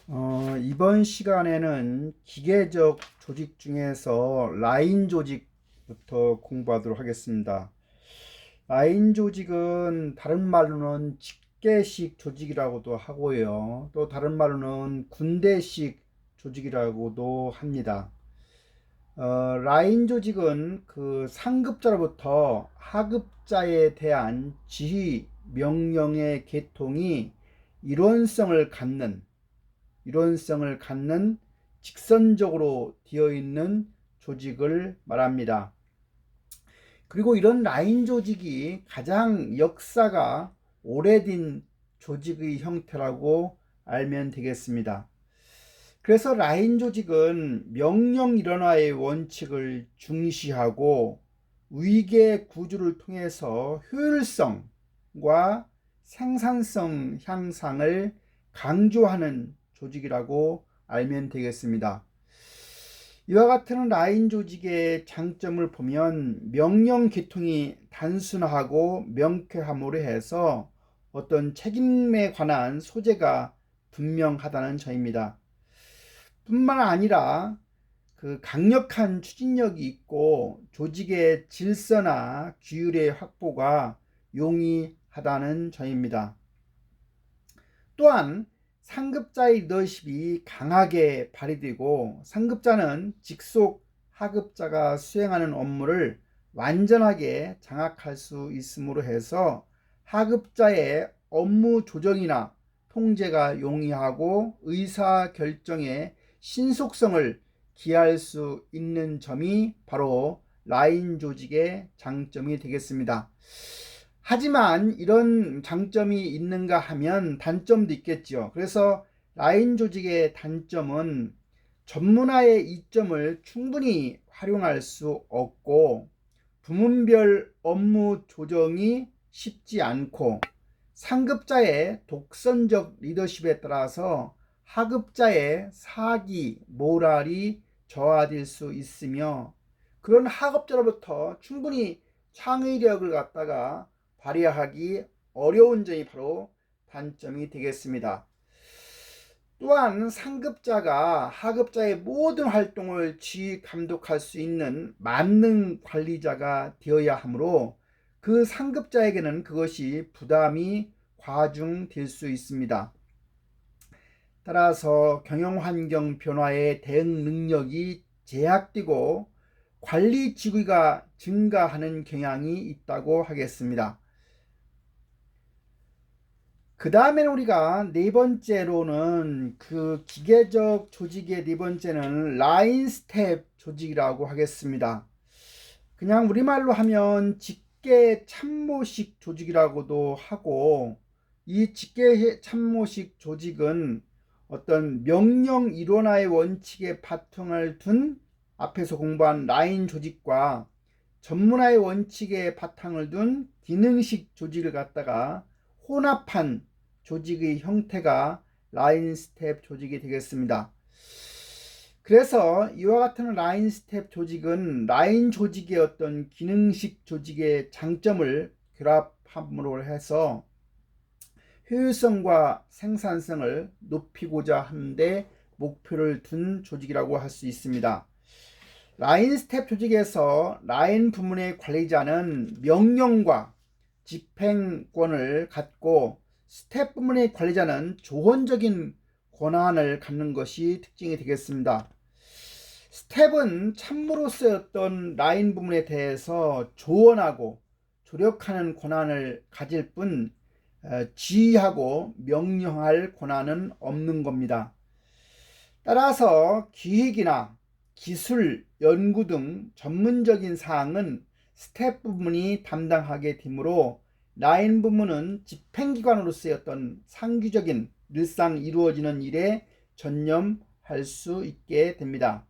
이번 시간에는 기계적 조직 중에서 라인 조직부터 공부하도록 하겠습니다. 라인 조직은 다른 말로는 집게식 조직이라고도 하고요. 또 다른 말로는 군대식 조직이라고도 합니다. 라인 조직은 그 상급자로부터 하급자에 대한 지휘, 명령의 계통이 이론성을 갖는 유연성을 갖는 직선적으로 되어 있는 조직을 말합니다. 그리고 이런 라인 조직이 가장 역사가 오래된 조직의 형태라고 알면 되겠습니다. 그래서 라인 조직은 명령 일원화의 원칙을 중시하고 위계 구조를 통해서 효율성과 생산성 향상을 강조하는 조직이라고 알면 되겠습니다. 이와 같은 라인 조직의 장점을 보면 명령 계통이 단순하고 명쾌함으로 해서 어떤 책임에 관한 소재가 분명하다는 점입니다. 뿐만 아니라 그 강력한 추진력이 있고 조직의 질서나 규율의 확보가 용이하다는 점입니다. 또한 상급자의 리더십이 강하게 발휘되고 상급자는 직속 하급자가 수행하는 업무를 완전하게 장악할 수 있음으로 해서 하급자의 업무 조정이나 통제가 용이하고 의사 결정에 신속성을 기할 수 있는 점이 바로 라인 조직의 장점이 되겠습니다. 하지만 이런 장점이 있는가 하면 단점도 있겠죠. 그래서 라인 조직의 단점은 전문화의 이점을 충분히 활용할 수 없고 부문별 업무 조정이 쉽지 않고 상급자의 독선적 리더십에 따라서 하급자의 사기, 모랄이 저하될 수 있으며 그런 하급자로부터 충분히 창의력을 갖다가 발휘하기 어려운 점이 바로 단점이 되겠습니다. 또한 상급자가 하급자의 모든 활동을 지휘 감독할 수 있는 만능 관리자가 되어야 하므로 그 상급자에게는 그것이 부담이 과중될 수 있습니다. 따라서 경영환경 변화에 대응 능력이 제약되고 관리 지구가 증가하는 경향이 있다고 하겠습니다. 그 다음에는 우리가 네 번째로는 그 기계적 조직의 네 번째는 라인 스텝 조직이라고 하겠습니다. 그냥 우리말로 하면 직계 참모식 조직이라고도 하고 이 직계 참모식 조직은 어떤 명령 일원화의 원칙에 바탕을 둔 앞에서 공부한 라인 조직과 전문화의 원칙에 바탕을 둔 기능식 조직을 갖다가 혼합한 조직의 형태가 라인 스텝 조직이 되겠습니다. 그래서 이와 같은 라인 스텝 조직은 라인 조직의 어떤 기능식 조직의 장점을 결합함으로 해서 효율성과 생산성을 높이고자 하는데 목표를 둔 조직이라고 할 수 있습니다. 라인 스텝 조직에서 라인 부문의 관리자는 명령과 집행권을 갖고 스텝 부문의 관리자는 조언적인 권한을 갖는 것이 특징이 되겠습니다. 스텝은 참모로서의 어떤 라인 부문에 대해서 조언하고 조력하는 권한을 가질 뿐 지휘하고 명령할 권한은 없는 겁니다. 따라서 기획이나 기술, 연구 등 전문적인 사항은 스텝 부문이 담당하게 되므로 라인 부문은 집행기관으로서의 어떤 상규적인 늘상 이루어지는 일에 전념할 수 있게 됩니다.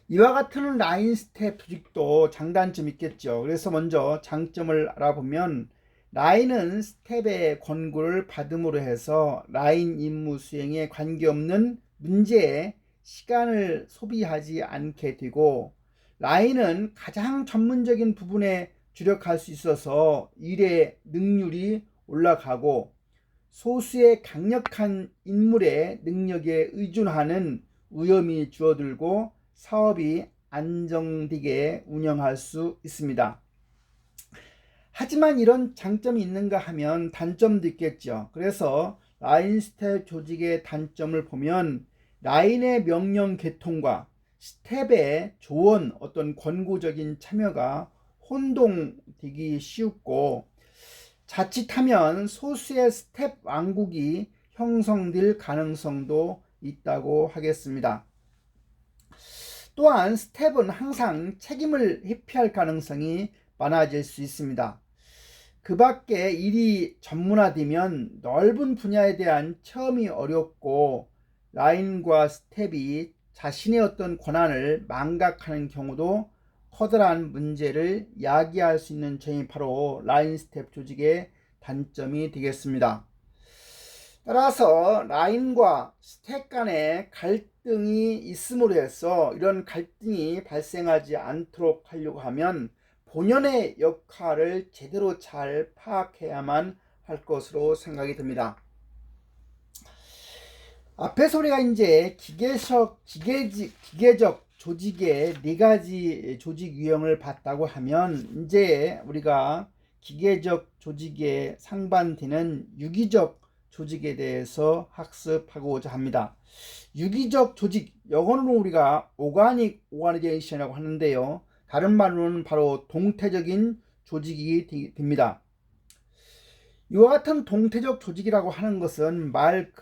이와 같은 라인 스텝 조직도 장단점이 있겠죠. 그래서 먼저 장점을 알아보면 라인은 스텝의 권고를 받음으로 해서 라인 임무 수행에 관계없는 문제에 시간을 소비하지 않게 되고 라인은 가장 전문적인 부분에 주력할 수 있어서 일의 능률이 올라가고 소수의 강력한 인물의 능력에 의존하는 위험이 줄어들고 사업이 안정되게 운영할 수 있습니다. 하지만 이런 장점이 있는가 하면 단점도 있겠죠. 그래서 라인 스텝 조직의 단점을 보면 라인의 명령 개통과 스텝의 조언, 어떤 권고적인 참여가 혼동되기 쉽고 자칫하면 소수의 스텝 왕국이 형성될 가능성도 있다고 하겠습니다. 또한 스텝은 항상 책임을 회피할 가능성이 많아질 수 있습니다. 그 밖에 일이 전문화되면 넓은 분야에 대한 체험이 어렵고 라인과 스텝이 자신의 어떤 권한을 망각하는 경우도 커다란 문제를 야기할 수 있는 점이 바로 라인 스텝 조직의 단점이 되겠습니다. 따라서 라인과 스텝 간의 갈등이 있음으로 해서 이런 갈등이 발생하지 않도록 하려고 하면 본연의 역할을 제대로 잘 파악해야만 할 것으로 생각이 듭니다. 앞에서 우리가 이제 기계적 조직의 4가지 조직 유형을 봤다고 하면 이제 우리가 기계적 조직에 상반되는 유기적 조직에 대해서 학습하고자 합니다. 유기적 조직, 영어로 우리가 오가닉 오가니제이션이라고 하는데요. 다른 말로는 바로 동태적인 조직이 됩니다. 이와 같은 동태적 조직이라고 하는 것은 말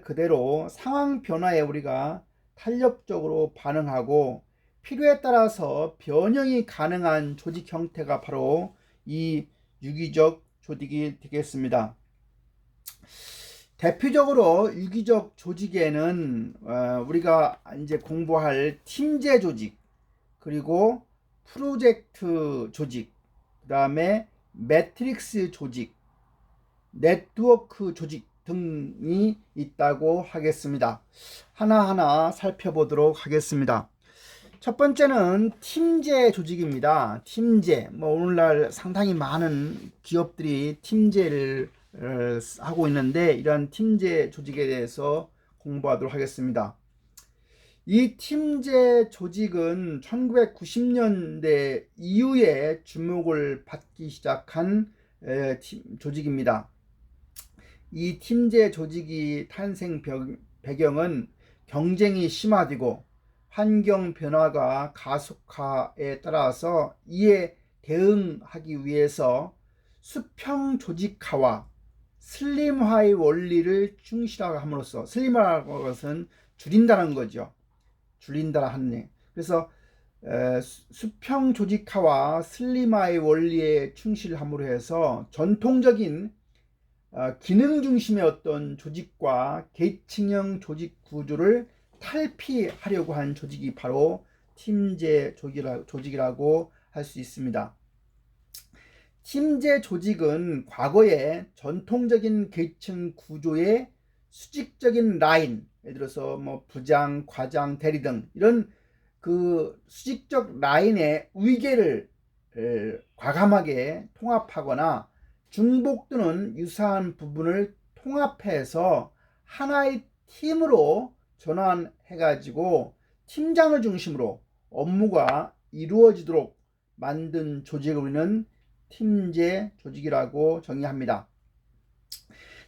그대로 상황 변화에 우리가 탄력적으로 반응하고 필요에 따라서 변형이 가능한 조직 형태가 바로 이 유기적 조직이 되겠습니다. 대표적으로 유기적 조직에는 우리가 이제 공부할 팀제 조직, 그리고 프로젝트 조직, 그 다음에 매트릭스 조직, 네트워크 조직 등이 있다고 하겠습니다. 하나하나 살펴보도록 하겠습니다. 첫 번째는 팀제 조직입니다. 팀제, 오늘날 상당히 많은 기업들이 팀제를 하고 있는데 이런 팀제 조직에 대해서 공부하도록 하겠습니다. 이 팀제 조직은 1990년대 이후에 주목을 받기 시작한 조직입니다. 이 팀제 조직이 탄생 배경은 경쟁이 심화되고 환경 변화가 가속화에 따라서 이에 대응하기 위해서 수평 조직화와 슬림화의 원리를 충실함으로써, 슬림화라는 것은 줄인다는 거죠. 줄인다 하네. 그래서 수평 조직화와 슬림화의 원리에 충실함으로 해서 전통적인 기능 중심의 어떤 조직과 계층형 조직 구조를 탈피하려고 한 조직이 바로 팀제 조직이라고 할 수 있습니다. 팀제 조직은 과거에 전통적인 계층 구조의 수직적인 라인, 예를 들어서 부장, 과장, 대리 등 이런 그 수직적 라인의 위계를 과감하게 통합하거나 중복 또는 유사한 부분을 통합해서 하나의 팀으로 전환해가지고 팀장을 중심으로 업무가 이루어지도록 만든 조직을 우리는 팀제 조직이라고 정의합니다.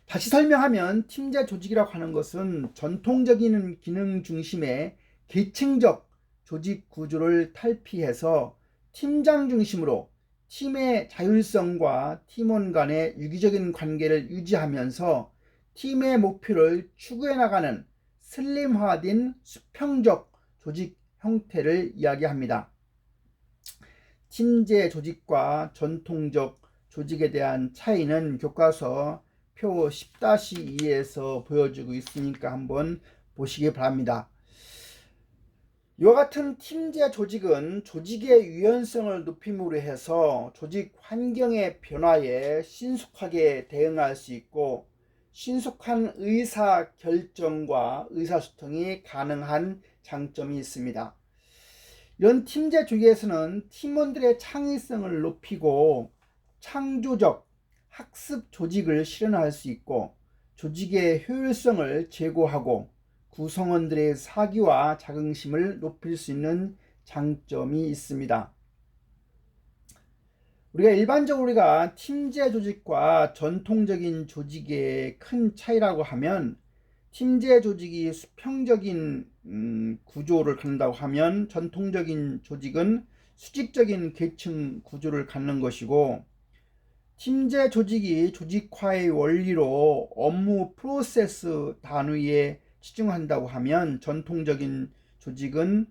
다시 설명하면 팀제 조직이라고 하는 것은 전통적인 기능 중심의 계층적 조직 구조를 탈피해서 팀장 중심으로 팀의 자율성과 팀원 간의 유기적인 관계를 유지하면서 팀의 목표를 추구해 나가는 슬림화된 수평적 조직 형태를 이야기합니다. 팀제 조직과 전통적 조직에 대한 차이는 교과서 표 10-2에서 보여주고 있으니까 한번 보시기 바랍니다. 이와 같은 팀제 조직은 조직의 유연성을 높임으로 해서 조직 환경의 변화에 신속하게 대응할 수 있고 신속한 의사 결정과 의사소통이 가능한 장점이 있습니다. 이런 팀제 조직에서는 팀원들의 창의성을 높이고 창조적, 학습 조직을 실현할 수 있고 조직의 효율성을 제고하고 구성원들의 사기와 자긍심을 높일 수 있는 장점이 있습니다. 우리가 팀제 조직과 전통적인 조직의 큰 차이라고 하면, 팀제 조직이 수평적인 구조를 갖는다고 하면 전통적인 조직은 수직적인 계층 구조를 갖는 것이고, 팀제 조직이 조직화의 원리로 업무 프로세스 단위에 치중한다고 하면 전통적인 조직은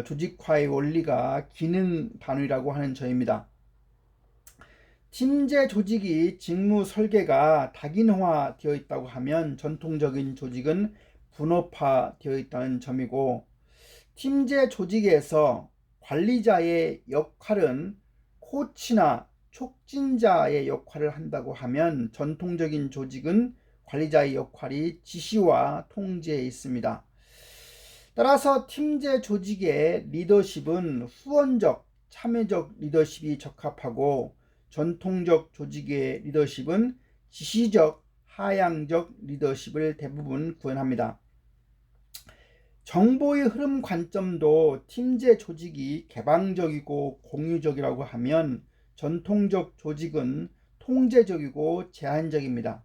조직화의 원리가 기능 단위라고 하는 점입니다. 팀제 조직이 직무 설계가 다기능화 되어 있다고 하면 전통적인 조직은 분업화 되어 있다는 점이고, 팀제 조직에서 관리자의 역할은 코치나 촉진자의 역할을 한다고 하면 전통적인 조직은 관리자의 역할이 지시와 통제에 있습니다. 따라서 팀제 조직의 리더십은 후원적, 참여적 리더십이 적합하고, 전통적 조직의 리더십은 지시적, 하향적 리더십을 대부분 구현합니다. 정보의 흐름 관점도 팀제 조직이 개방적이고 공유적이라고 하면 전통적 조직은 통제적이고 제한적입니다.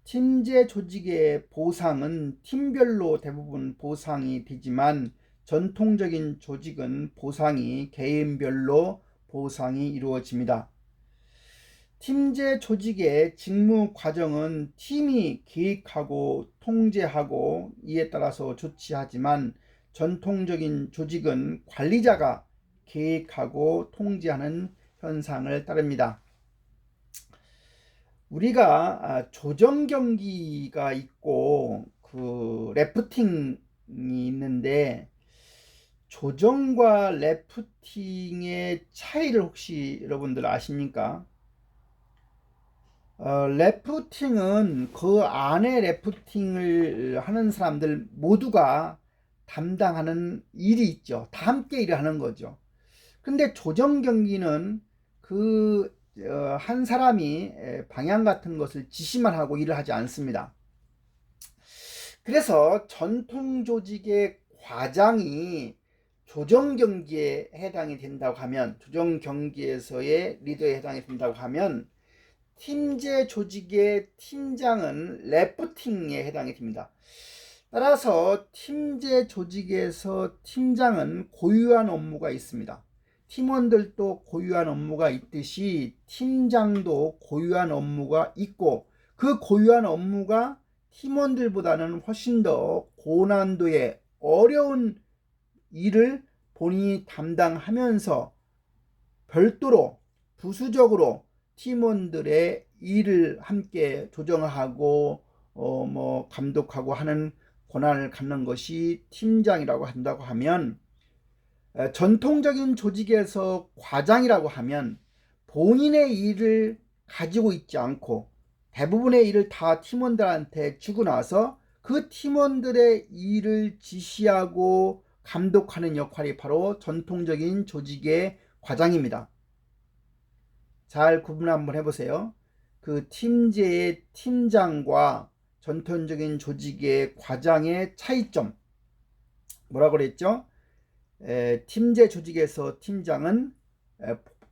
팀제 조직의 보상은 팀별로 대부분 보상이 되지만 전통적인 조직은 보상이 개인별로 보상이 이루어집니다. 팀제 조직의 직무 과정은 팀이 계획하고 통제하고 이에 따라서 조치하지만 전통적인 조직은 관리자가 계획하고 통제하는 현상을 따릅니다. 우리가 조정 경기가 있고 래프팅이 있는데, 조정과 래프팅의 차이를 혹시 여러분들 아십니까? 래프팅은 그 안에 래프팅을 하는 사람들 모두가 담당하는 일이 있죠. 다 함께 일을 하는 거죠. 근데 조정 경기는 한 사람이 방향 같은 것을 지시만 하고 일을 하지 않습니다. 그래서 전통 조직의 과장이 조정 경기에 해당이 된다고 하면, 조정 경기에서의 리더에 해당이 된다고 하면, 팀제 조직의 팀장은 래프팅에 해당이 됩니다. 따라서 팀제 조직에서 팀장은 고유한 업무가 있습니다. 팀원들도 고유한 업무가 있듯이 팀장도 고유한 업무가 있고, 그 고유한 업무가 팀원들보다는 훨씬 더 고난도의 어려운 일을 본인이 담당하면서 별도로 부수적으로 팀원들의 일을 함께 조정하고 감독하고 하는 권한을 갖는 것이 팀장이라고 한다고 하면, 전통적인 조직에서 과장이라고 하면 본인의 일을 가지고 있지 않고 대부분의 일을 다 팀원들한테 주고 나서 그 팀원들의 일을 지시하고 감독하는 역할이 바로 전통적인 조직의 과장입니다. 잘 구분 한번 해보세요. 그 팀제의 팀장과 전통적인 조직의 과장의 차이점, 뭐라고 그랬죠? 팀제 조직에서 팀장은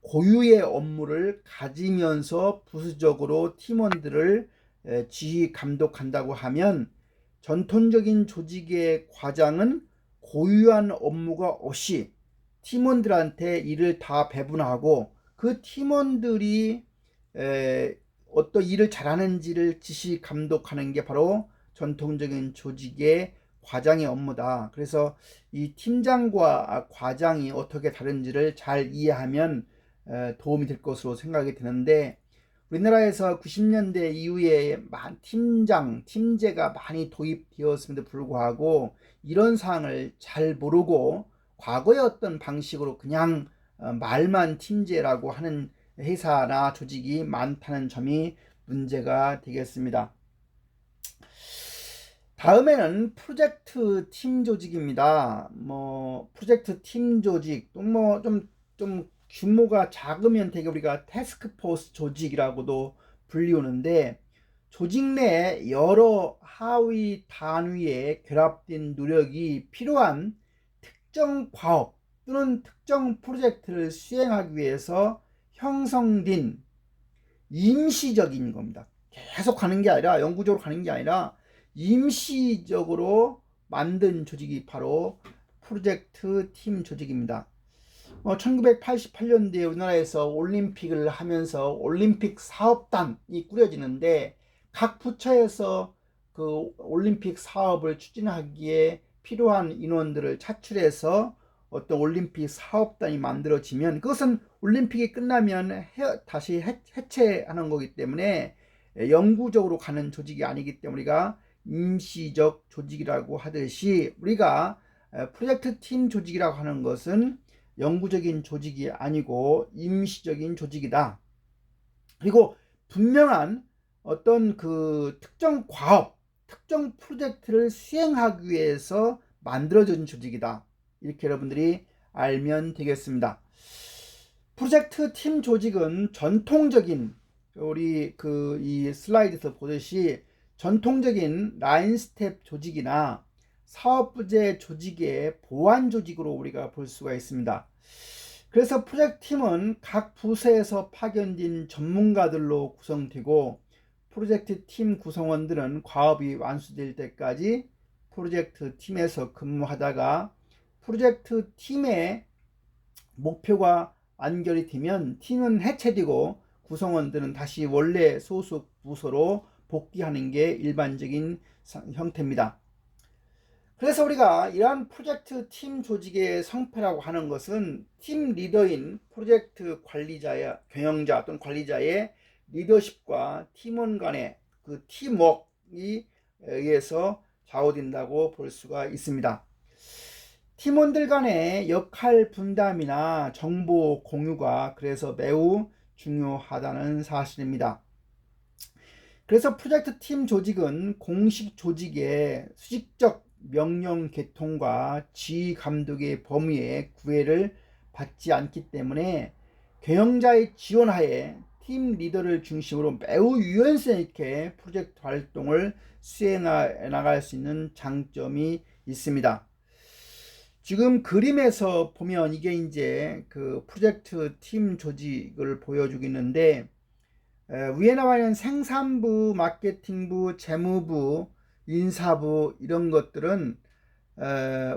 고유의 업무를 가지면서 부수적으로 팀원들을 지휘 감독한다고 하면, 전통적인 조직의 과장은 고유한 업무가 없이 팀원들한테 일을 다 배분하고 그 팀원들이 어떤 일을 잘하는지를 지시 감독하는 게 바로 전통적인 조직의 과장의 업무다. 그래서 이 팀장과 과장이 어떻게 다른지를 잘 이해하면 도움이 될 것으로 생각이 드는데, 우리나라에서 90년대 이후에 팀제가 많이 도입되었음에도 불구하고 이런 사항을 잘 모르고 과거의 어떤 방식으로 그냥 말만 팀제라고 하는 회사나 조직이 많다는 점이 문제가 되겠습니다. 다음에는 프로젝트 팀 조직입니다. 프로젝트 팀 조직, 좀 규모가 작으면 되게 우리가 태스크포스 조직이라고도 불리우는데, 조직 내 여러 하위 단위의 결합된 노력이 필요한 특정 과업 또는 특정 프로젝트를 수행하기 위해서 형성된 임시적인 겁니다. 계속 가는 게 아니라, 영구적으로 가는 게 아니라 임시적으로 만든 조직이 바로 프로젝트 팀 조직입니다. 1988년도에 우리나라에서 올림픽을 하면서 올림픽 사업단이 꾸려지는데, 각 부처에서 그 올림픽 사업을 추진하기에 필요한 인원들을 차출해서 어떤 올림픽 사업단이 만들어지면, 그것은 올림픽이 끝나면 다시 해체하는 거기 때문에 영구적으로 가는 조직이 아니기 때문에 우리가 임시적 조직이라고 하듯이, 우리가 프로젝트 팀 조직이라고 하는 것은 영구적인 조직이 아니고 임시적인 조직이다. 그리고 분명한 어떤 그 특정 과업, 특정 프로젝트를 수행하기 위해서 만들어진 조직이다. 이렇게 여러분들이 알면 되겠습니다. 프로젝트 팀 조직은 전통적인, 우리 이 슬라이드에서 보듯이 전통적인 라인 스텝 조직이나 사업부제 조직의 보완 조직으로 우리가 볼 수가 있습니다. 그래서 프로젝트 팀은 각 부서에서 파견된 전문가들로 구성되고, 프로젝트 팀 구성원들은 과업이 완수될 때까지 프로젝트 팀에서 근무하다가 프로젝트 팀의 목표가 완결이 되면 팀은 해체되고 구성원들은 다시 원래 소속 부서로 복귀하는 게 일반적인 형태입니다. 그래서 우리가 이러한 프로젝트 팀 조직의 성패라고 하는 것은 팀 리더인 프로젝트 관리자의, 경영자 또는 관리자의 리더십과 팀원 간의 그 팀워크에 의해서 좌우된다고 볼 수가 있습니다. 팀원들 간의 역할 분담이나 정보 공유가 그래서 매우 중요하다는 사실입니다. 그래서 프로젝트 팀 조직은 공식 조직의 수직적 명령 계통과 지휘 감독의 범위에 구애를 받지 않기 때문에 경영자의 지원하에 팀 리더를 중심으로 매우 유연성 있게 프로젝트 활동을 수행해 나갈 수 있는 장점이 있습니다. 지금 그림에서 보면 이게 이제 그 프로젝트 팀 조직을 보여주고 있는데, 위에 나와 있는 생산부, 마케팅부, 재무부, 인사부 이런 것들은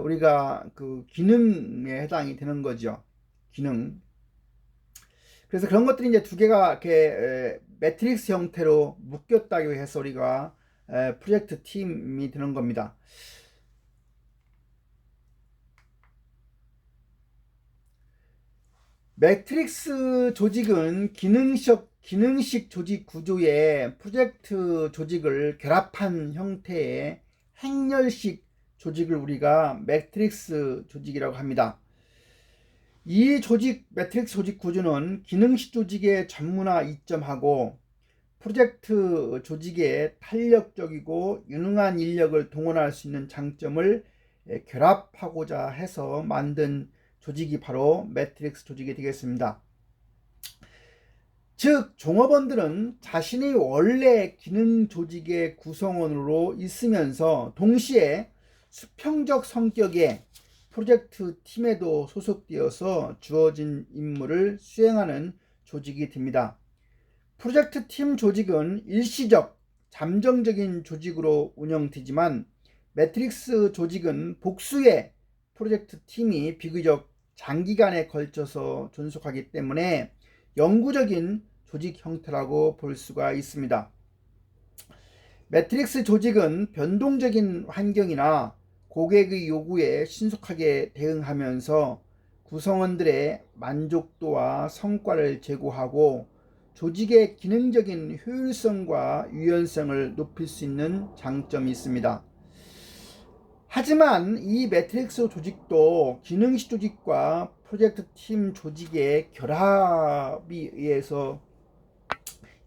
우리가 그 기능에 해당이 되는 거죠. 기능. 그래서 그런 것들이 이제 두 개가 이렇게 매트릭스 형태로 묶였다고 해서 우리가 프로젝트 팀이 되는 겁니다. 매트릭스 조직은 기능식 조직 구조의 프로젝트 조직을 결합한 형태의 행렬식 조직을 우리가 매트릭스 조직이라고 합니다. 이 매트릭스 조직 구조는 기능식 조직의 전문화 이점하고 프로젝트 조직의 탄력적이고 유능한 인력을 동원할 수 있는 장점을 결합하고자 해서 만든 조직이 바로 매트릭스 조직이 되겠습니다. 즉, 종업원들은 자신이 원래 기능 조직의 구성원으로 있으면서 동시에 수평적 성격의 프로젝트 팀에도 소속되어서 주어진 임무를 수행하는 조직이 됩니다. 프로젝트 팀 조직은 일시적, 잠정적인 조직으로 운영되지만 매트릭스 조직은 복수의 프로젝트 팀이 비교적 장기간에 걸쳐서 존속하기 때문에 영구적인 조직 형태라고 볼 수가 있습니다. 매트릭스 조직은 변동적인 환경이나 고객의 요구에 신속하게 대응하면서 구성원들의 만족도와 성과를 제고하고 조직의 기능적인 효율성과 유연성을 높일 수 있는 장점이 있습니다. 하지만 이 매트릭스 조직도 기능식 조직과 프로젝트 팀 조직의 결합에 의해서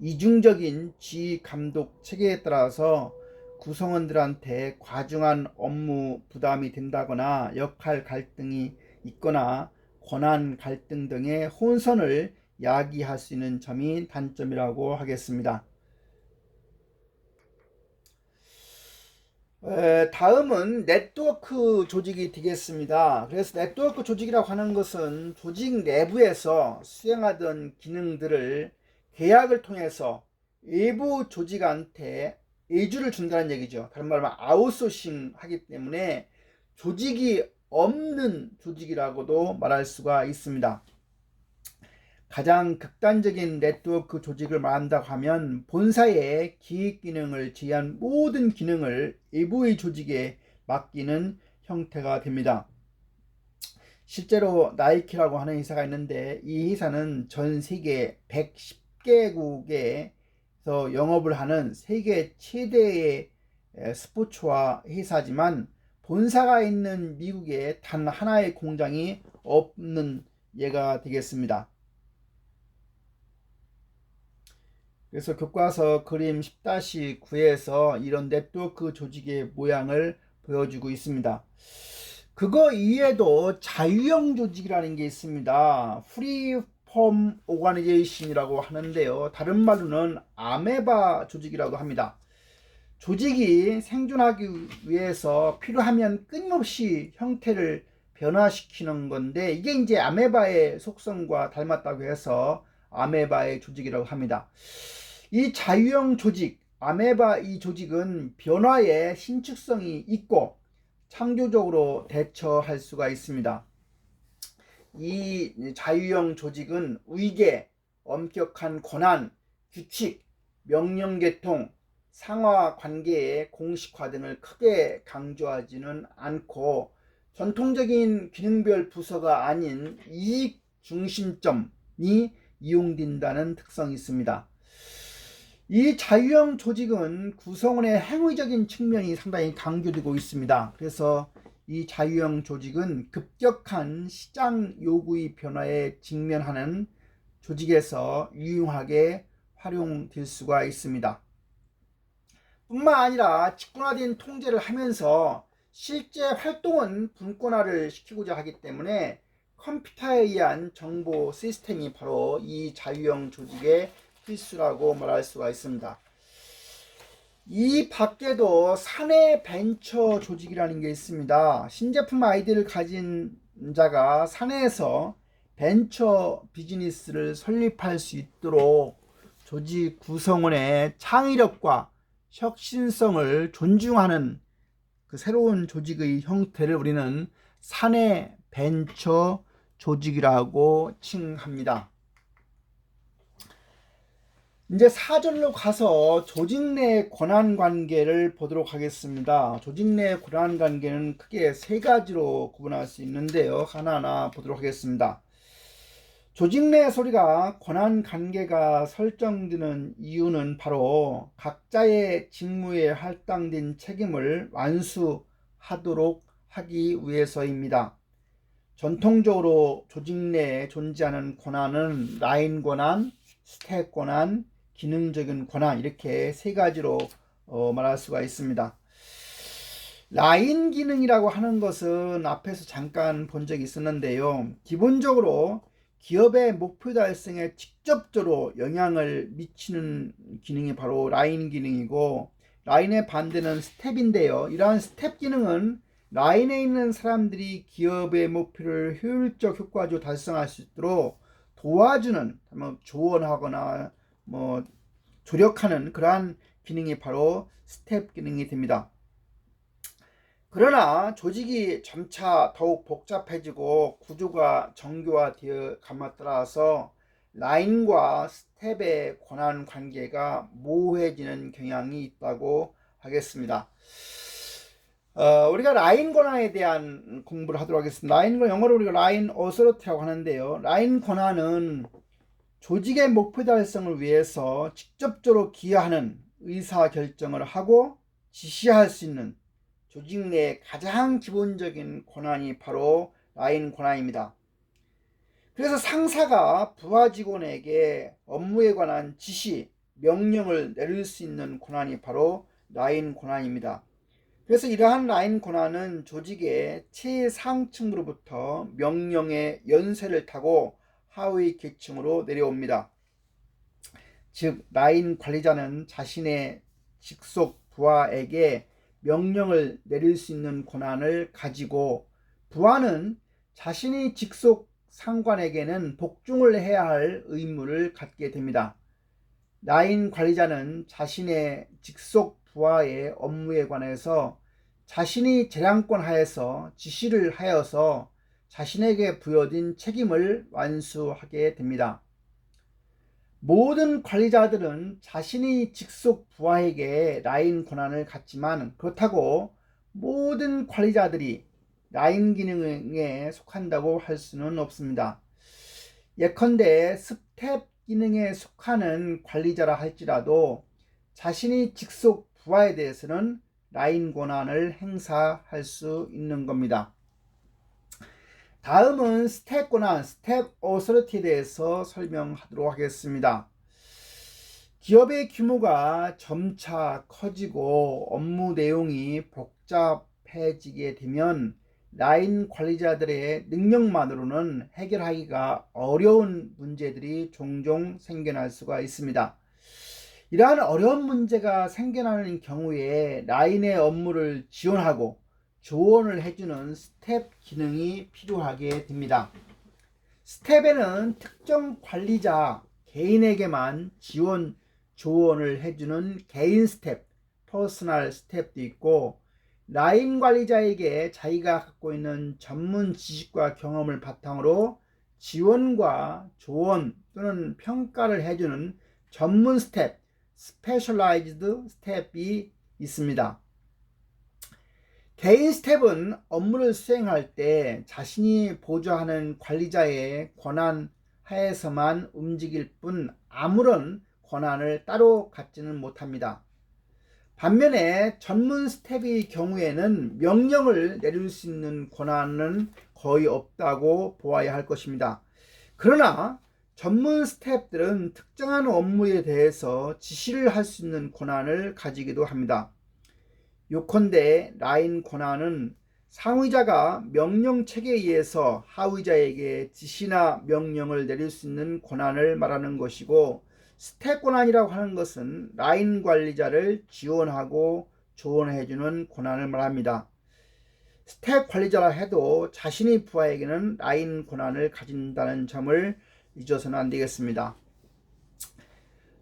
이중적인 지휘 감독 체계에 따라서 구성원들한테 과중한 업무 부담이 된다거나 역할 갈등이 있거나 권한 갈등 등의 혼선을 야기할 수 있는 점이 단점이라고 하겠습니다. 다음은 네트워크 조직이 되겠습니다. 그래서 네트워크 조직이라고 하는 것은 조직 내부에서 수행하던 기능들을 계약을 통해서 외부 조직한테 외주를 준다는 얘기죠. 다른 말로 아웃소싱 하기 때문에 조직이 없는 조직이라고도 말할 수가 있습니다. 가장 극단적인 네트워크 조직을 말한다고 하면 본사의 기획 기능을 제외한 모든 기능을 외부의 조직에 맡기는 형태가 됩니다. 실제로 나이키라고 하는 회사가 있는데 이 회사는 전 세계 110개국에서 영업을 하는 세계 최대의 스포츠화 회사지만 본사가 있는 미국에 단 하나의 공장이 없는 예가 되겠습니다. 그래서 교과서 그림 10-9에서 이런 네트워크 조직의 모양을 보여주고 있습니다. 그거 이외에도 자유형 조직이라는 게 있습니다. 프리폼 오가니제이션이라고 하는데요. 다른 말로는 아메바 조직이라고 합니다. 조직이 생존하기 위해서 필요하면 끊임없이 형태를 변화시키는 건데 이게 이제 아메바의 속성과 닮았다고 해서 아메바의 조직이라고 합니다. 이 자유형 조직, 아메바 이 조직은 변화에 신축성이 있고 창조적으로 대처할 수가 있습니다. 이 자유형 조직은 위계, 엄격한 권한, 규칙, 명령 계통, 상하 관계의 공식화 등을 크게 강조하지는 않고 전통적인 기능별 부서가 아닌 이익 중심점이 이용된다는 특성이 있습니다. 이 자유형 조직은 구성원의 행위적인 측면이 상당히 강조되고 있습니다. 그래서 이 자유형 조직은 급격한 시장 요구의 변화에 직면하는 조직에서 유용하게 활용될 수가 있습니다. 뿐만 아니라 직권화된 통제를 하면서 실제 활동은 분권화를 시키고자 하기 때문에 컴퓨터에 의한 정보 시스템이 바로 이 자유형 조직의 필수라고 말할 수가 있습니다. 이 밖에도 사내 벤처 조직이라는 게 있습니다. 신제품 아이디를 가진 자가 사내에서 벤처 비즈니스를 설립할 수 있도록 조직 구성원의 창의력과 혁신성을 존중하는 그 새로운 조직의 형태를 우리는 사내 벤처 조직이라고 칭합니다. 이제 4절로 가서 조직 내 권한 관계를 보도록 하겠습니다. 조직 내 권한 관계는 크게 세 가지로 구분할 수 있는데요. 하나하나 보도록 하겠습니다. 조직 내 소리가 권한 관계가 설정되는 이유는 바로 각자의 직무에 할당된 책임을 완수하도록 하기 위해서입니다. 전통적으로 조직 내에 존재하는 권한은 라인 권한, 스텝 권한, 기능적인 권한 이렇게 세 가지로 말할 수가 있습니다. 라인 기능이라고 하는 것은 앞에서 잠깐 본 적이 있었는데요. 기본적으로 기업의 목표 달성에 직접적으로 영향을 미치는 기능이 바로 라인 기능이고 라인의 반대는 스텝인데요. 이러한 스텝 기능은 라인에 있는 사람들이 기업의 목표를 효율적 효과적으로 달성할 수 있도록 도와주는, 조언하거나 조력하는 그러한 기능이 바로 스텝 기능이 됩니다. 그러나 조직이 점차 더욱 복잡해지고 구조가 정교화되어 감에 따라서 라인과 스텝의 권한 관계가 모호해지는 경향이 있다고 하겠습니다. 우리가 라인 권한에 대한 공부를 하도록 하겠습니다. 라인 권한, 영어로 우리가 라인 어서리티라고 하는데요. 라인 권한은 조직의 목표 달성을 위해서 직접적으로 기여하는 의사결정을 하고 지시할 수 있는 조직 내의 가장 기본적인 권한이 바로 라인 권한입니다. 그래서 상사가 부하 직원에게 업무에 관한 지시, 명령을 내릴 수 있는 권한이 바로 라인 권한입니다. 그래서 이러한 라인 권한은 조직의 최상층으로부터 명령의 연쇄를 타고 하위 계층으로 내려옵니다. 즉 라인 관리자는 자신의 직속 부하에게 명령을 내릴 수 있는 권한을 가지고, 부하는 자신이 직속 상관에게는 복종을 해야 할 의무를 갖게 됩니다. 라인 관리자는 자신의 직속 부하의 업무에 관해서 자신이 재량권 하에서 지시를 하여서 자신에게 부여진 책임을 완수하게 됩니다. 모든 관리자들은 자신이 직속 부하에게 라인 권한을 갖지만, 그렇다고 모든 관리자들이 라인 기능에 속한다고 할 수는 없습니다. 예컨대 스텝 기능에 속하는 관리자라 할지라도 자신이 직속 부하에 대해서는 라인 권한을 행사할 수 있는 겁니다. 다음은 스텝 권한, 스텝 어서리티에 대해서 설명하도록 하겠습니다. 기업의 규모가 점차 커지고 업무 내용이 복잡해지게 되면 라인 관리자들의 능력만으로는 해결하기가 어려운 문제들이 종종 생겨날 수가 있습니다. 이러한 어려운 문제가 생겨나는 경우에 라인의 업무를 지원하고 조언을 해주는 스텝 기능이 필요하게 됩니다. 스텝에는 특정 관리자 개인에게만 조언을 해주는 개인 스텝, 퍼스널 스텝도 있고, 라인 관리자에게 자기가 갖고 있는 전문 지식과 경험을 바탕으로 지원과 조언 또는 평가를 해주는 전문 스텝, 스페셜라이즈드 스텝이 있습니다. 개인 스텝은 업무를 수행할 때 자신이 보좌하는 관리자의 권한 하에서만 움직일 뿐 아무런 권한을 따로 갖지는 못합니다. 반면에 전문 스텝의 경우에는 명령을 내릴 수 있는 권한은 거의 없다고 보아야 할 것입니다. 그러나 전문 스텝들은 특정한 업무에 대해서 지시를 할 수 있는 권한을 가지기도 합니다. 요컨대 라인 권한은 상위자가 명령책에 의해서 하위자에게 지시나 명령을 내릴 수 있는 권한을 말하는 것이고, 스텝 권한이라고 하는 것은 라인 관리자를 지원하고 조언해주는 권한을 말합니다. 스텝 관리자라 해도 자신의 부하에게는 라인 권한을 가진다는 점을 잊어서는 안 되겠습니다.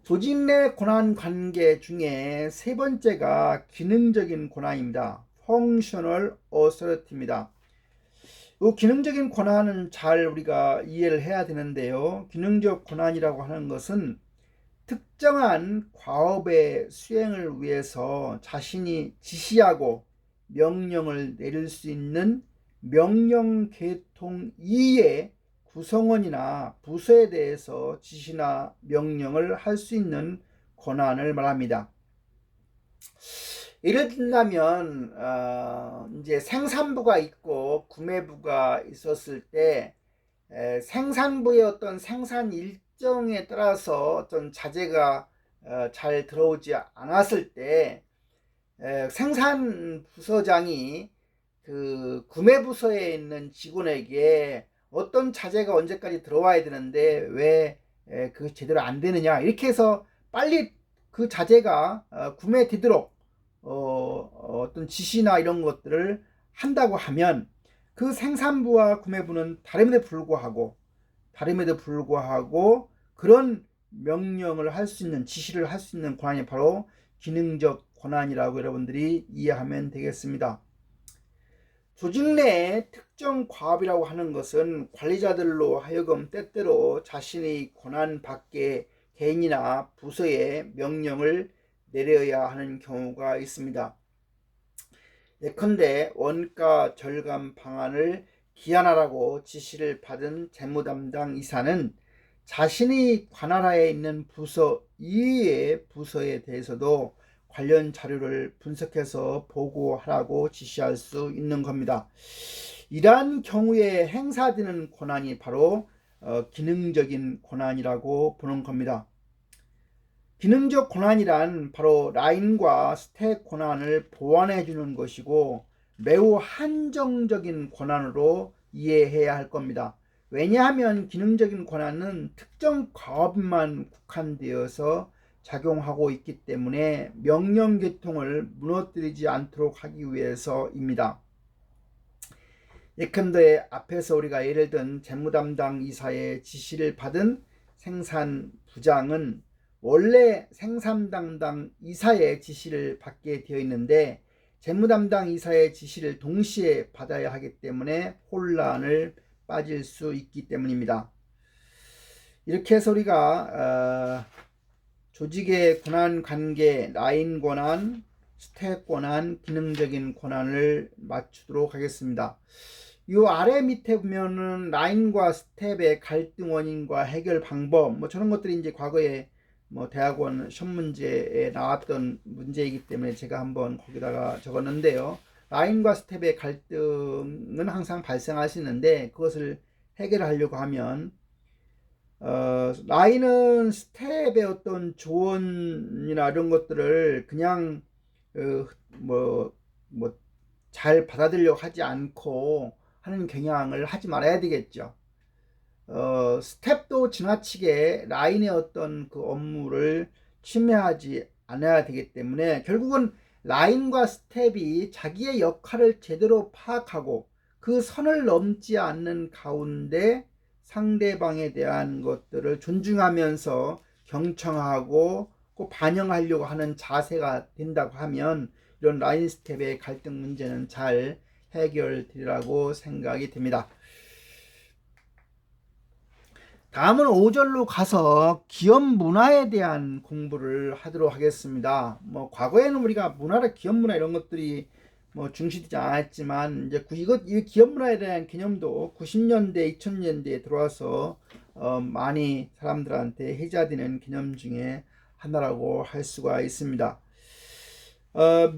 조직 내 권한 관계 중에 세 번째가 기능적인 권한입니다. Functional Authority입니다. 이 기능적인 권한은 잘 우리가 이해를 해야 되는데요. 기능적 권한이라고 하는 것은 특정한 과업의 수행을 위해서 자신이 지시하고 명령을 내릴 수 있는 명령 계통 이외의 구성원이나 부서에 대해서 지시나 명령을 할 수 있는 권한을 말합니다. 예를 든다면 이제 생산부가 있고 구매부가 있었을 때 생산부의 어떤 생산 일정에 따라서 어떤 자재가 잘 들어오지 않았을 때 생산 부서장이 그 구매 부서에 있는 직원에게 어떤 자재가 언제까지 들어와야 되는데 왜 그 제대로 안 되느냐, 이렇게 해서 빨리 그 자재가 구매되도록 어떤 지시나 이런 것들을 한다고 하면, 그 생산부와 구매부는 다름에도 불구하고 그런 명령을 할 수 있는, 지시를 할 수 있는 권한이 바로 기능적 권한이라고 여러분들이 이해하면 되겠습니다. 조직 내의 특정 과업이라고 하는 것은 관리자들로 하여금 때때로 자신의 권한 밖의 개인이나 부서에 명령을 내려야 하는 경우가 있습니다. 예컨대 원가 절감 방안을 기한하라고 지시를 받은 재무담당 이사는 자신이 관할하에 있는 부서 이외의 부서에 대해서도 관련 자료를 분석해서 보고하라고 지시할 수 있는 겁니다. 이러한 경우에 행사되는 권한이 바로 기능적인 권한이라고 보는 겁니다. 기능적 권한이란 바로 라인과 스택 권한을 보완해 주는 것이고 매우 한정적인 권한으로 이해해야 할 겁니다. 왜냐하면 기능적인 권한은 특정 과업만 국한되어서 작용하고 있기 때문에 명령 계통을 무너뜨리지 않도록 하기 위해서입니다. 예컨대 앞에서 우리가 예를 든 재무담당 이사의 지시를 받은 생산부장은 원래 생산 담당 이사의 지시를 받게 되어 있는데 재무담당 이사의 지시를 동시에 받아야 하기 때문에 혼란을 빠질 수 있기 때문입니다. 이렇게 해서 우리가 조직의 권한 관계, 라인 권한, 스택 권한, 기능적인 권한을 맞추도록 하겠습니다. 이 아래 밑에 보면은 라인과 스텝의 갈등 원인과 해결 방법 뭐 저런 것들이 이제 과거에 뭐 대학원 시험 문제에 나왔던 문제이기 때문에 제가 한번 거기다가 적었는데요. 라인과 스텝의 갈등은 항상 발생하시는데 그것을 해결하려고 하면 라인은 스텝의 어떤 조언이나 이런 것들을 그냥 잘 받아들이려고 하지 않고 하는 경향을 하지 말아야 되겠죠. 스텝도 지나치게 라인의 어떤 그 업무를 침해하지 않아야 되기 때문에 결국은 라인과 스텝이 자기의 역할을 제대로 파악하고 그 선을 넘지 않는 가운데 상대방에 대한 것들을 존중하면서 경청하고 꼭 반영하려고 하는 자세가 된다고 하면 이런 라인 스텝의 갈등 문제는 잘 해결되리라고 생각이 듭니다. 다음은 5절로 가서 기업 문화에 대한 공부를 하도록 하겠습니다. 뭐 과거에는 우리가 문화나 기업 문화 이런 것들이 뭐 중시되지 않았지만 이제 이 기업 문화에 대한 개념도 90년대, 2000년대에 들어와서 많이 사람들한테 회자되는 개념 중에 하나라고 할 수가 있습니다.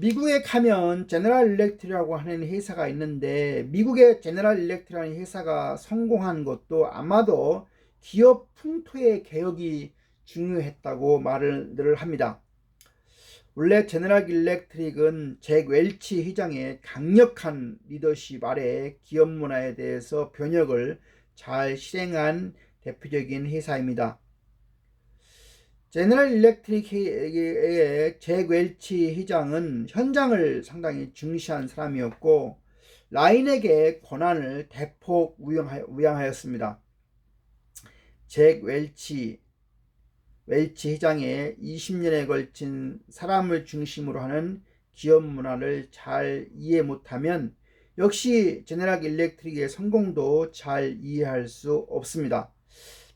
미국에 가면 제너럴 일렉트릭이라고 하는 회사가 있는데 미국의 제너럴 일렉트릭이라는 회사가 성공한 것도 아마도 기업 풍토의 개혁이 중요했다고 말을 늘 합니다. 원래 제너럴 일렉트릭은 잭 웰치 회장의 강력한 리더십 아래 기업 문화에 대해서 변혁을 잘 실행한 대표적인 회사입니다. 제너럴 일렉트릭의 잭 웰치 회장은 현장을 상당히 중시한 사람이었고 라인에게 권한을 대폭 위양하였습니다. 잭 웰치 회장의 20년에 걸친 사람을 중심으로 하는 기업 문화를 잘 이해 못하면 역시 제너럴 일렉트릭의 성공도 잘 이해할 수 없습니다.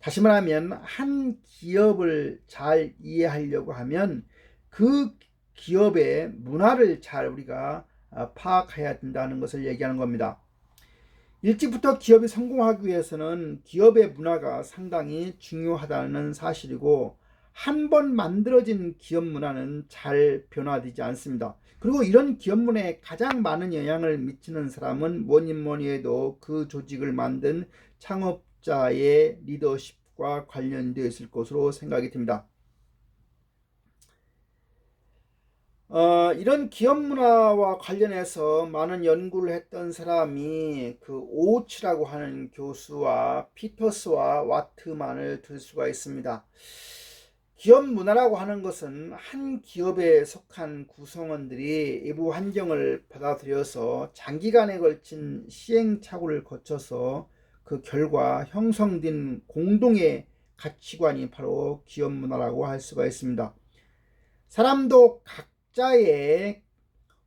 다시 말하면 한 기업을 잘 이해하려고 하면 그 기업의 문화를 잘 우리가 파악해야 된다는 것을 얘기하는 겁니다. 일찍부터 기업이 성공하기 위해서는 기업의 문화가 상당히 중요하다는 사실이고 한 번 만들어진 기업 문화는 잘 변화되지 않습니다. 그리고 이런 기업 문화에 가장 많은 영향을 미치는 사람은 뭐니 해도 그 조직을 만든 창업자의 리더십과 관련되어 있을 것으로 생각이 듭니다. 이런 기업 문화와 관련해서 많은 연구를 했던 사람이 그 오츠라고 하는 교수와 피터스와 와트만을 들 수가 있습니다. 기업 문화라고 하는 것은 한 기업에 속한 구성원들이 외부 환경을 받아들여서 장기간에 걸친 시행착오를 거쳐서 그 결과 형성된 공동의 가치관이 바로 기업 문화라고 할 수가 있습니다. 사람도 각자의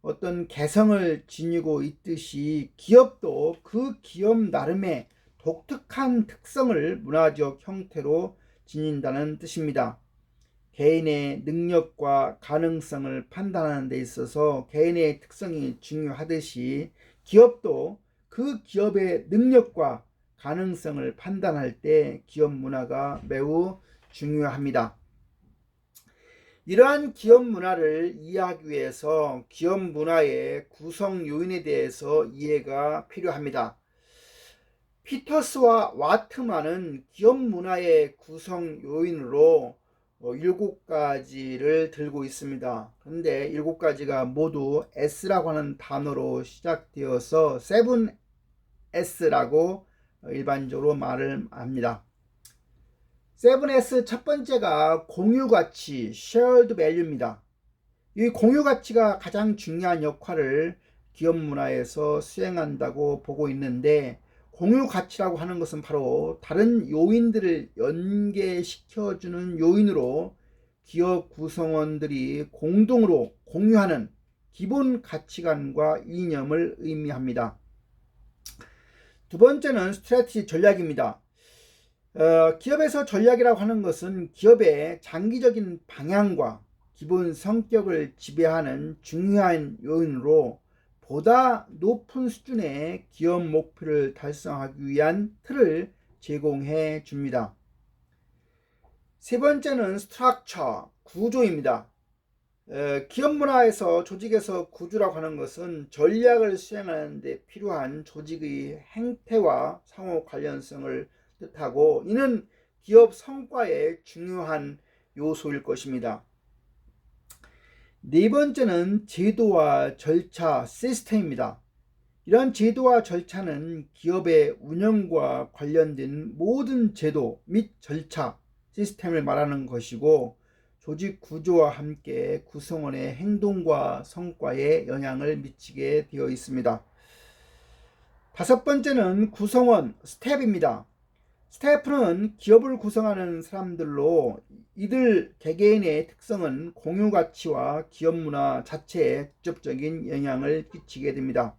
어떤 개성을 지니고 있듯이 기업도 그 기업 나름의 독특한 특성을 문화적 형태로 지닌다는 뜻입니다. 개인의 능력과 가능성을 판단하는 데 있어서 개인의 특성이 중요하듯이 기업도 그 기업의 능력과 가능성을 판단할 때 기업 문화가 매우 중요합니다. 이러한 기업 문화를 이해하기 위해서 기업 문화의 구성 요인에 대해서 이해가 필요합니다. 피터스와 와트만은 기업 문화의 구성 요인으로 7가지를 들고 있습니다. 그런데 7가지가 모두 S라고 하는 단어로 시작되어서 7S라고 일반적으로 말을 합니다. 7S 첫 번째가 공유가치, shared value입니다. 이 공유가치가 가장 중요한 역할을 기업 문화에서 수행한다고 보고 있는데, 공유가치라고 하는 것은 바로 다른 요인들을 연계시켜주는 요인으로 기업 구성원들이 공동으로 공유하는 기본 가치관과 이념을 의미합니다. 두 번째는 스트래티지, 전략입니다. 기업에서 전략이라고 하는 것은 기업의 장기적인 방향과 기본 성격을 지배하는 중요한 요인으로 보다 높은 수준의 기업 목표를 달성하기 위한 틀을 제공해 줍니다. 세 번째는 스트럭처, 구조입니다. 기업 문화에서 조직에서 구조라고 하는 것은 전략을 수행하는 데 필요한 조직의 행태와 상호 관련성을 뜻하고, 이는 기업 성과의 중요한 요소일 것입니다. 네 번째는 제도와 절차, 시스템입니다. 이런 제도와 절차는 기업의 운영과 관련된 모든 제도 및 절차, 시스템을 말하는 것이고, 조직 구조와 함께 구성원의 행동과 성과에 영향을 미치게 되어 있습니다. 다섯 번째는 구성원, 스태프입니다. 스태프는 기업을 구성하는 사람들로, 이들 개개인의 특성은 공유 가치와 기업 문화 자체에 직접적인 영향을 끼치게 됩니다.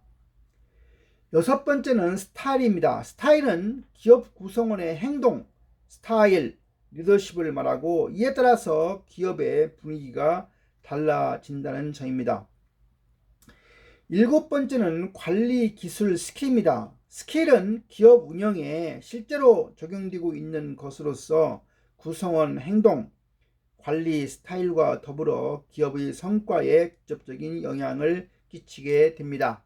여섯 번째는 스타일입니다. 스타일은 기업 구성원의 행동, 스타일, 리더십을 말하고, 이에 따라서 기업의 분위기가 달라진다는 점입니다. 일곱 번째는 관리 기술, 스킬입니다. 스킬은 기업 운영에 실제로 적용되고 있는 것으로서 구성원 행동, 관리 스타일과 더불어 기업의 성과에 직접적인 영향을 끼치게 됩니다.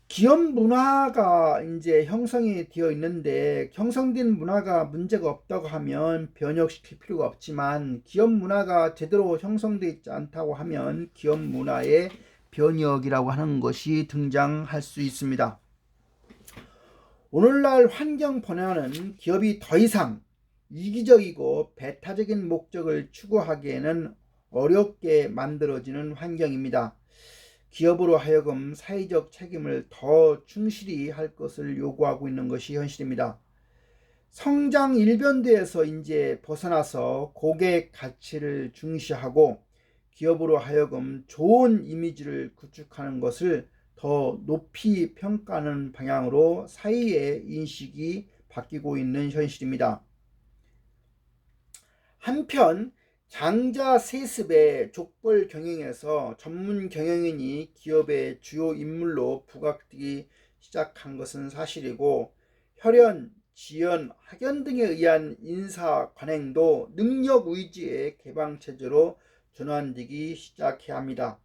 기업 문화가 이제 형성이 되어 있는데, 형성된 문화가 문제가 없다고 하면 변혁시킬 필요가 없지만, 기업 문화가 제대로 형성되어 있지 않다고 하면 기업 문화의 변혁이라고 하는 것이 등장할 수 있습니다. 오늘날 환경 변화는 기업이 더 이상 이기적이고 배타적인 목적을 추구하기에는 어렵게 만들어지는 환경입니다. 기업으로 하여금 사회적 책임을 더 충실히 할 것을 요구하고 있는 것이 현실입니다. 성장 일변도에서 이제 벗어나서 고객 가치를 중시하고 기업으로 하여금 좋은 이미지를 구축하는 것을 더 높이 평가하는 방향으로 사회의 인식이 바뀌고 있는 현실입니다. 한편 장자 세습의 족벌 경영에서 전문 경영인이 기업의 주요 인물로 부각되기 시작한 것은 사실이고, 혈연, 지연, 학연 등에 의한 인사 관행도 능력 위주의 개방체제로 전환되기 시작해야 합니다.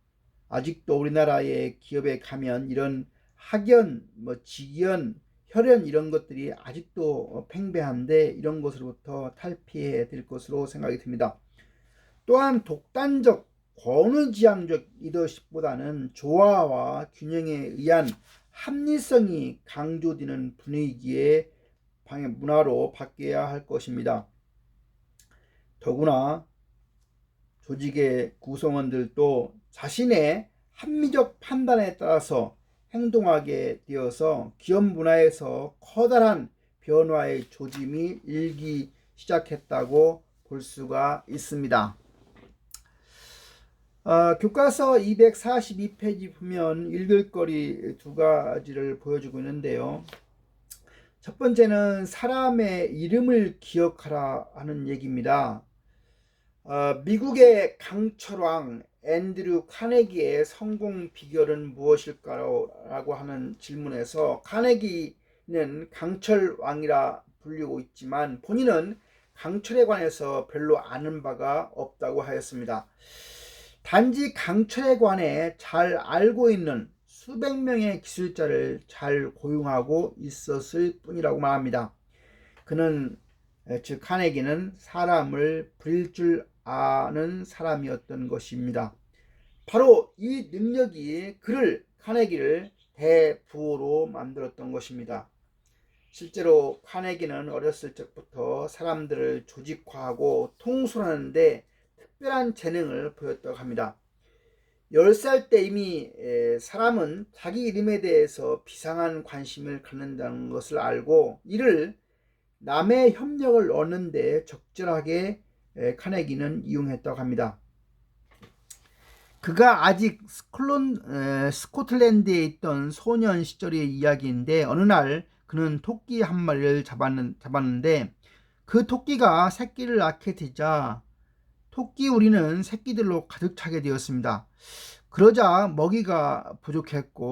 아직도 우리나라의 기업에 가면 이런 학연, 직연, 혈연 이런 것들이 아직도 팽배한데, 이런 것으로부터 탈피해야 될 것으로 생각이 듭니다. 또한 독단적, 권위지향적 리더십보다는 조화와 균형에 의한 합리성이 강조되는 분위기의 문화로 바뀌어야 할 것입니다. 더구나 조직의 구성원들도 자신의 합리적 판단에 따라서 행동하게 되어서 기업 문화에서 커다란 변화의 조짐이 일기 시작했다고 볼 수가 있습니다. 교과서 242페이지 보면 읽을 거리 두 가지를 보여주고 있는데요. 첫 번째는 사람의 이름을 기억하라 하는 얘기입니다. 미국의 강철왕 앤드류 카네기의 성공 비결은 무엇일까라고 하는 질문에서, 카네기는 강철왕이라 불리고 있지만 본인은 강철에 관해서 별로 아는 바가 없다고 하였습니다. 단지 강철에 관해 잘 알고 있는 수백 명의 기술자를 잘 고용하고 있었을 뿐이라고 말합니다. 그는 즉 카네기는 사람을 부릴 줄 아는 사람이었던 것입니다. 바로 이 능력이 카네기를 대부호로 만들었던 것입니다. 실제로 카네기는 어렸을 적부터 사람들을 조직화하고 통솔하는 데 특별한 재능을 보였다고 합니다. 10살 때 이미 사람은 자기 이름에 대해서 비상한 관심을 갖는다는 것을 알고 이를 남의 협력을 얻는 데 적절하게 카네기는 이용했다고 합니다. 그가 아직 스코틀랜드에 있던 소년 시절의 이야기인데 어느 날 그는 토끼 한 마리를 잡았는데 그 토끼가 새끼를 낳게 되자 토끼 우리는 새끼들로 가득 차게 되었습니다. 그러자 먹이가 부족했고